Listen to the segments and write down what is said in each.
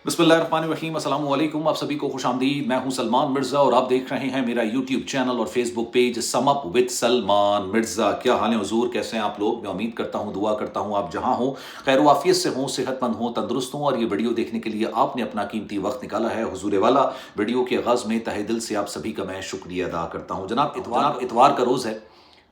बिस्मिल्लाहिर्रहमानिर्रहीम, अस्सलाम वालेकुम। आप सभी को खुश आमदीद। मैं हूं सलमान मिर्ज़ा और आप देख रहे हैं मेरा यूट्यूब चैनल और Facebook page sum up with Salman Mirza. क्या हाल है हुजूर, कैसे हैं आप लोग? मैं उम्मीद करता हूं, दुआ करता हूं आप जहां हो खैर वाफियत से हों, सेहतमंद हों, तंदुरुस्त हों। और ये वीडियो देखने के लिए आपने अपना कीमती वक्त निकाला है हुजूर वाला। वीडियो के आगाज़ में तहे दिल से आप सभी का मैं शुक्रिया अदा करता हूँ। जनाब इतवार का रोज़ है,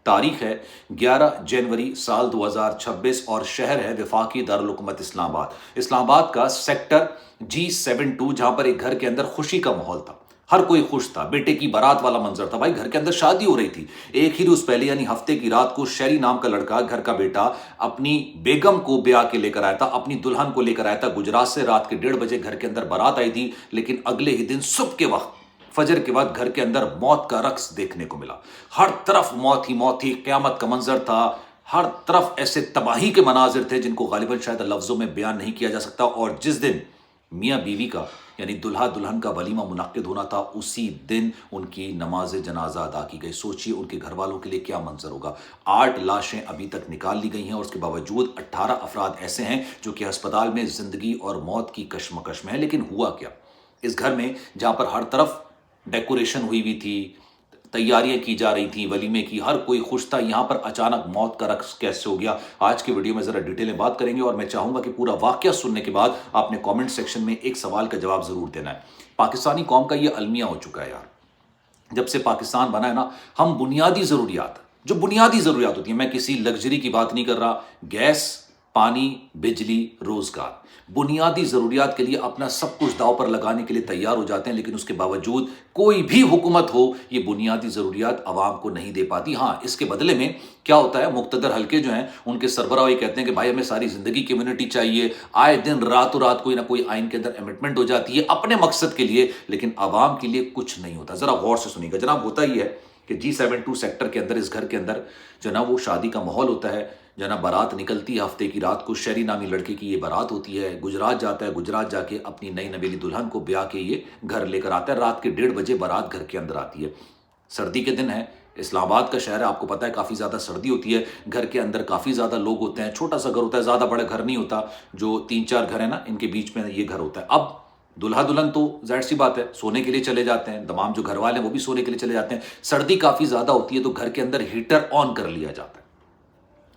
तारीख है 11 जनवरी साल 2026 और शहर है वफाकी दारुल हुकूमत इस्लामाबाद। इस्लामाबाद का सेक्टर G72, जहां पर एक घर के अंदर खुशी का माहौल था। हर कोई खुश था, बेटे की बारात वाला मंजर था। भाई घर के अंदर शादी हो रही थी। एक ही रोज पहले यानी हफ्ते की रात को शहरी नाम का लड़का, घर का बेटा, अपनी बेगम को ब्याह के लेकर आया था, अपनी दुल्हन को लेकर आया था गुजरात से। रात के 1:30 बजे घर के अंदर बारात आई थी, लेकिन अगले ही दिन सुबह के वक्त फजर के बाद घर के अंदर मौत का रक्स देखने को मिला। हर तरफ मौत ही मौत थी, क़यामत का मंजर था। हर तरफ ऐसे तबाही के मनाजिर थे जिनको गालिबन शायद लफ्जों में बयान नहीं किया जा सकता। और जिस दिन मियाँ बीवी का यानी दुल्हा दुल्हन का वलीमा मुनक्किद होना था, उसी दिन उनकी नमाज जनाजा अदा की गई। सोचिए उनके घर वालों के लिए क्या मंजर होगा। 8 लाशें अभी तक निकाल ली गई हैं और उसके बावजूद 18 अफराद ऐसे हैं जो कि अस्पताल में जिंदगी और मौत की कशमकश में है। लेकिन हुआ क्या इस घर में, जहां पर हर तरफ डेकोरेशन हुई हुई थी, तैयारियां की जा रही थी वलीमे की, हर कोई खुश था, यहां पर अचानक मौत का रक्स कैसे हो गया? आज की वीडियो में जरा डिटेल में बात करेंगे और मैं चाहूंगा कि पूरा वाकया सुनने के बाद आपने कमेंट सेक्शन में एक सवाल का जवाब जरूर देना है। पाकिस्तानी कौम का यह अलमिया हो चुका है यार, जब से पाकिस्तान बना है ना, हम बुनियादी ज़रूरियात, जो बुनियादी ज़रूरियात होती हैं, मैं किसी लग्जरी की बात नहीं कर रहा, गैस, पानी, बिजली, रोज़गार, बुनियादी ज़रूरियात के लिए अपना सब कुछ दांव पर लगाने के लिए तैयार हो जाते हैं। लेकिन उसके बावजूद कोई भी हुकूमत हो, ये बुनियादी ज़रूरियात आवाम को नहीं दे पाती। हाँ, इसके बदले में क्या होता है, मुक्तदर हल्के जो हैं उनके सरबराह ये कहते हैं कि भाई हमें सारी ज़िंदगी कम्युनिटी चाहिए। आए दिन रातों रात कोई ना कोई आइन के अंदर अमेंडमेंट हो जाती है अपने मकसद के लिए, लेकिन आवाम के लिए कुछ नहीं होता। ज़रा गौर से सुनिएगा जनाब। होता ही है कि G72 सेक्टर के अंदर, इस घर के अंदर जो ना वो शादी का माहौल होता है, जो ना बारात निकलती है हफ्ते की रात को, शहरी नामी लड़के की ये बारात होती है, गुजरात जाता है, गुजरात जाके अपनी नई नवेली दुल्हन को ब्याह के ये घर लेकर आता है। रात के 1:30 बजे बारात घर के अंदर आती है। सर्दी के दिन है, इस्लामाबाद का शहर है, आपको पता है काफ़ी ज़्यादा सर्दी होती है। घर के अंदर काफ़ी ज़्यादा लोग होते हैं, छोटा सा घर होता है, ज़्यादा बड़ा घर नहीं होता। जो 3-4 घर है ना, इनके बीच में ये घर होता है। अब दुल्हा दुल्हन तो जाहिर सी बात है सोने के लिए चले जाते हैं, तमाम जो घर वाले हैं वो भी सोने के लिए चले जाते हैं। सर्दी काफ़ी ज़्यादा होती है तो घर के अंदर हीटर ऑन कर लिया जाता है,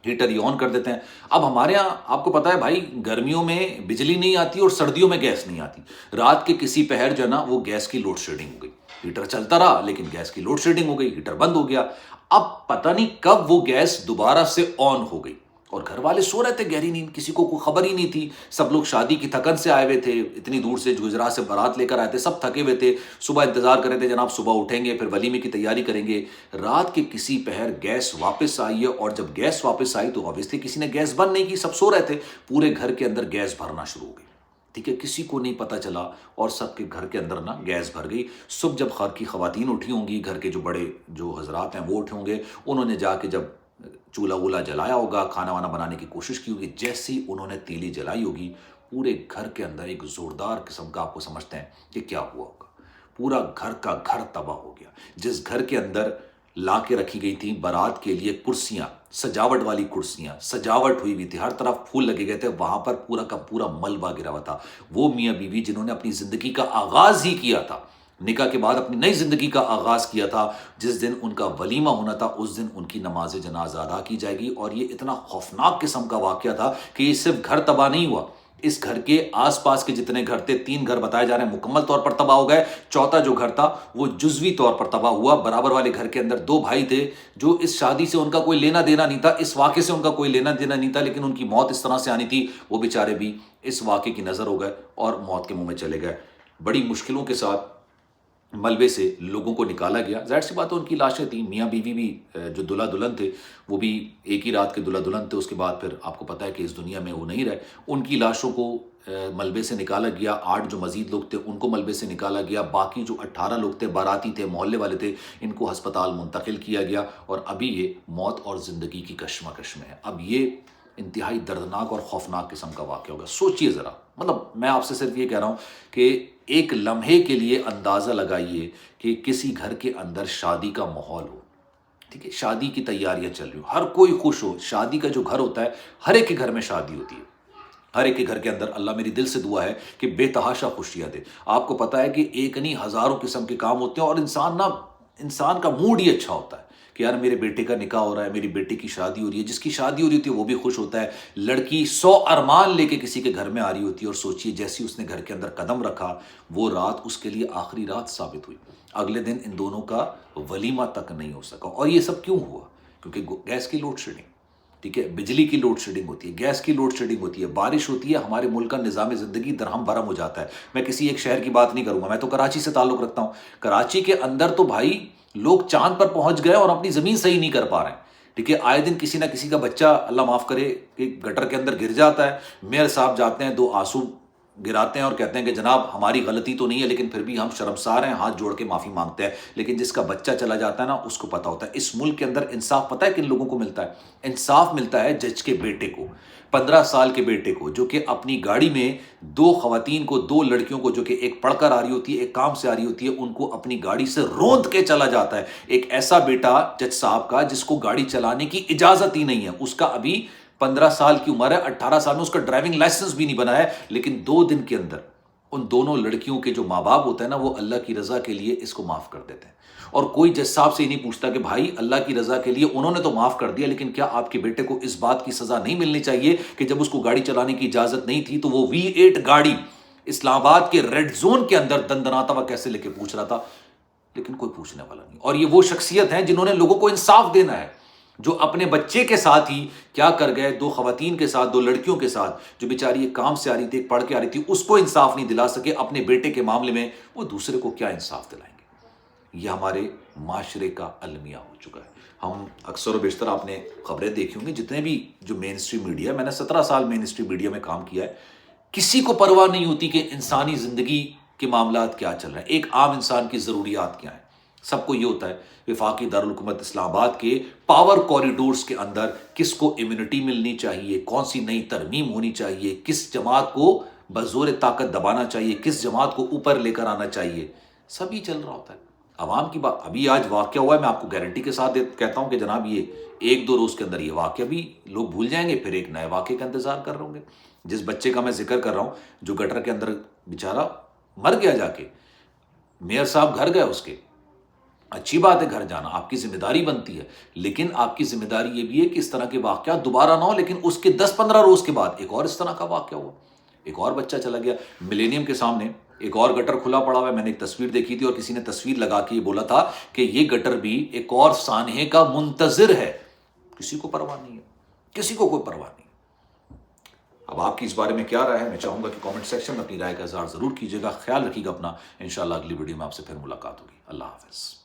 हीटर ही ऑन कर देते हैं। अब हमारे यहाँ आपको पता है भाई, गर्मियों में बिजली नहीं आती और सर्दियों में गैस नहीं आती। रात के किसी पहर जो है ना, वो गैस की लोड शेडिंग हो गई। हीटर चलता रहा लेकिन गैस की लोड शेडिंग हो गई, हीटर बंद हो गया। अब पता नहीं कब वो गैस दोबारा से ऑन हो गई और घर वाले सो रहे थे गहरी नींद, किसी को कोई खबर ही नहीं थी। सब लोग शादी की थकन से आए हुए थे, इतनी दूर से गुजरात से बारात लेकर आए थे, सब थके हुए थे। सुबह इंतजार कर रहे थे जनाब सुबह उठेंगे फिर वलीमे की तैयारी करेंगे। रात के किसी पहर गैस वापस आई है और जब गैस वापस आई तो ऑब्वियसली किसी ने गैस बंद नहीं की, सब सो रहे थे। पूरे घर के अंदर गैस भरना शुरू हो गई, ठीक है, किसी को नहीं पता चला और सबके घर के अंदर ना गैस भर गई। सुबह जब घर की खवातीन उठी होंगी, घर के जो बड़े जो हजरात हैं वो उठे होंगे, उन्होंने जाके जब चूल्हा वूल्हा जलाया होगा, खाना वाना बनाने की कोशिश की होगी। जैसे ही उन्होंने तीली जलाई होगी, पूरे घर के अंदर एक जोरदार किस्म का, आपको समझते हैं कि क्या हुआ होगा, पूरा घर का घर तबाह हो गया। जिस घर के अंदर ला के रखी गई थी बारात के लिए कुर्सियां, सजावट वाली कुर्सियां, सजावट हुई हुई थी, हर तरफ फूल लगे गए थे, वहां पर पूरा का पूरा मलबा गिरा हुआ था। वो मियाँ बीवी जिन्होंने अपनी जिंदगी का आगाज ही किया था, निकाह के बाद अपनी नई जिंदगी का आगाज किया था, जिस दिन उनका वलीमा होना था उस दिन उनकी नमाज जनाजा अदा की जाएगी। और ये इतना खौफनाक किस्म का वाकया था कि ये सिर्फ घर तबाह नहीं हुआ, इस घर के आसपास के जितने घर थे, 3 घर बताए जा रहे हैं मुकम्मल तौर पर तबाह हो गए। चौथा जो घर था वो जुजवी तौर पर तबाह हुआ। बराबर वाले घर के अंदर 2 भाई थे जो इस शादी से उनका कोई लेना देना नहीं था, इस वाक़े से उनका कोई लेना देना नहीं था, लेकिन उनकी मौत इस तरह से आनी थी, वो बेचारे भी इस वाक़े की नज़र हो गए और मौत के मुंह में चले गए। बड़ी मुश्किलों के साथ मलबे से लोगों को निकाला गया। जाहिर सी बात है उनकी लाशें थी, मियाँ बीवी भी जो दुल्हा दुल्हन थे वो भी एक ही रात के दुल्हा दुल्हन थे। उसके बाद फिर आपको पता है कि इस दुनिया में वो नहीं रहे। उनकी लाशों को मलबे से निकाला गया। 8 जो मजीद लोग थे उनको मलबे से निकाला गया। बाकी जो 18 लोग थे, बाराती थे, मोहल्ले वाले थे, इनको हस्पताल मुंतकिल किया गया और अभी ये मौत और ज़िंदगी की कशमकश में है। अब ये इंतहाई दर्दनाक और खौफनाक किस्म का वाक़या होगा। सोचिए ज़रा, मतलब मैं आपसे सिर्फ ये कह रहा हूँ कि एक लम्हे के लिए अंदाज़ा लगाइए कि किसी घर के अंदर शादी का माहौल हो, ठीक है, शादी की तैयारियां चल रही हो, हर कोई खुश हो। शादी का जो घर होता है, हर एक के घर में शादी होती है, ہر ایک کے گھر کے اندر اللہ میری دل سے دعا ہے کہ بے تحاشا خوشیاں دے. آپ کو پتا ہے کہ ایک نہیں ہزاروں قسم کے کام ہوتے ہیں، اور انسان کا موڈ ہی اچھا ہوتا ہے کہ یار میرے بیٹے کا نکاح ہو رہا ہے، میری بیٹی کی شادی ہو رہی ہے. جس کی شادی ہو رہی ہوتی ہے وہ بھی خوش ہوتا ہے. لڑکی 100 ارمان لے کے کسی کے گھر میں آ رہی ہوتی ہے، اور سوچیے جیسی اس نے گھر کے اندر قدم رکھا وہ رات اس کے لیے آخری رات ثابت ہوئی. اگلے دن ان دونوں کا ولیمہ تک نہیں ہو سکا. اور یہ سب کیوں ہوا؟ کیونکہ گیس کی لوڈ شیڈنگ، ٹھیک ہے، بجلی کی لوڈ شیڈنگ ہوتی ہے، گیس کی لوڈ شیڈنگ ہوتی ہے، بارش ہوتی ہے، ہمارے ملک کا نظام زندگی درہم برہم ہو جاتا ہے. میں کسی ایک شہر کی بات نہیں کروں گا، میں تو کراچی سے تعلق رکھتا ہوں. کراچی کے اندر تو بھائی لوگ چاند پر پہنچ گئے اور اپنی زمین صحیح نہیں کر پا رہے ہیں. ٹھیک ہے، آئے دن کسی نہ کسی کا بچہ اللہ معاف کرے کہ گٹر کے اندر گر جاتا ہے. میئر صاحب جاتے ہیں، 2 آنسو گراتے ہیں اور کہتے ہیں کہ جناب ہماری غلطی تو نہیں ہے، لیکن پھر بھی ہم شرمسار ہیں، ہاتھ جوڑ کے معافی مانگتے ہیں. لیکن جس کا بچہ چلا جاتا ہے نا، اس کو پتا ہوتا ہے. اس ملک کے اندر انصاف پتہ ہے کن لوگوں کو ملتا ہے؟ انصاف ملتا ہے جج کے بیٹے کو، 15 سال کے بیٹے کو، جو کہ اپنی گاڑی میں 2 خواتین کو، 2 لڑکیوں کو، جو کہ ایک پڑھ کر آ رہی ہوتی ہے، ایک کام سے آ رہی ہوتی ہے، ان کو اپنی گاڑی سے روند کے چلا جاتا ہے. ایک ایسا بیٹا جج صاحب کا جس کو گاڑی چلانے کی اجازت ہی نہیں ہے. اس کا ابھی 15 سال کی عمر ہے، 18 سال میں اس کا ڈرائیونگ لائسنس بھی نہیں بنا ہے. لیکن 2 دن کے اندر ان دونوں لڑکیوں کے جو ماں باپ ہوتے ہیں نا، وہ اللہ کی رضا کے لیے اس کو معاف کر دیتے ہیں. اور کوئی جج صاحب سے ہی نہیں پوچھتا کہ بھائی اللہ کی رضا کے لیے انہوں نے تو معاف کر دیا، لیکن کیا آپ کے بیٹے کو اس بات کی سزا نہیں ملنی چاہیے کہ جب اس کو گاڑی چلانے کی اجازت نہیں تھی تو وہ V8 گاڑی اسلام آباد کے ریڈ زون کے اندر دندناتا ہوا کیسے لے کے پوچھ رہا تھا؟ لیکن کوئی پوچھنے والا نہیں. اور یہ وہ شخصیت ہیں جنہوں نے لوگوں کو انصاف دینا ہے، جو اپنے بچے کے ساتھ ہی کیا کر گئے، 2 خواتین کے ساتھ، 2 لڑکیوں کے ساتھ، جو بیچاری ایک کام سے آ رہی تھی، ایک پڑھ کے آ رہی تھی، اس کو انصاف نہیں دلا سکے. اپنے بیٹے کے معاملے میں وہ دوسرے کو کیا انصاف دلائیں گے؟ یہ ہمارے معاشرے کا المیہ ہو چکا ہے. ہم اکثر و بیشتر آپ نے خبریں دیکھی ہوں گی، جتنے بھی جو مین اسٹریم میڈیا ہے، میں نے 17 سال مین اسٹریم میڈیا میں کام کیا ہے، کسی کو پرواہ نہیں ہوتی کہ انسانی زندگی کے معاملات کیا چل رہے ہیں، ایک عام انسان کی ضروریات کیا ہیں. سب کو یہ ہوتا ہے وفاقی دارالحکومت اسلام آباد کے پاور کوریڈورز کے اندر کس کو امیونٹی ملنی چاہیے، کون سی نئی ترمیم ہونی چاہیے، کس جماعت کو بزور طاقت دبانا چاہیے، کس جماعت کو اوپر لے کر آنا چاہیے. سب یہ چل رہا ہوتا ہے. عوام کی بات ابھی آج واقعہ ہوا ہے، میں آپ کو گارنٹی کے ساتھ کہتا ہوں کہ جناب یہ 1-2 روز کے اندر یہ واقعہ بھی لوگ بھول جائیں گے، پھر ایک نئے واقعے کا انتظار کر رہے ہوں گے. جس بچے کا میں ذکر کر رہا ہوں جو گٹر کے اندر بیچارہ مر گیا جا کے، میئر صاحب گھر گئے اس کے. اچھی بات ہے گھر جانا، آپ کی ذمہ داری بنتی ہے، لیکن آپ کی ذمہ داری یہ بھی ہے کہ اس طرح کے واقعات دوبارہ نہ ہو. لیکن اس کے 10-15 روز کے بعد ایک اور اس طرح کا واقعہ ہوا، ایک اور بچہ چلا گیا. ملینیم کے سامنے ایک اور گٹر کھلا پڑا ہوا ہے. میں نے ایک تصویر دیکھی تھی اور کسی نے تصویر لگا کے یہ بولا تھا کہ یہ گٹر بھی ایک اور سانحے کا منتظر ہے. کسی کو پرواہ نہیں ہے، کسی کو کوئی پرواہ نہیں. اب آپ کی اس بارے میں کیا رائے ہے؟ میں چاہوں گا کہ کامنٹ سیکشن میں اپنی رائے کا اظہار ضرور کیجیے گا. خیال رکھیے گا اپنا. انشاءاللہ اگلی ویڈیو میں آپ سے پھر ملاقات ہوگی. اللہ حافظ.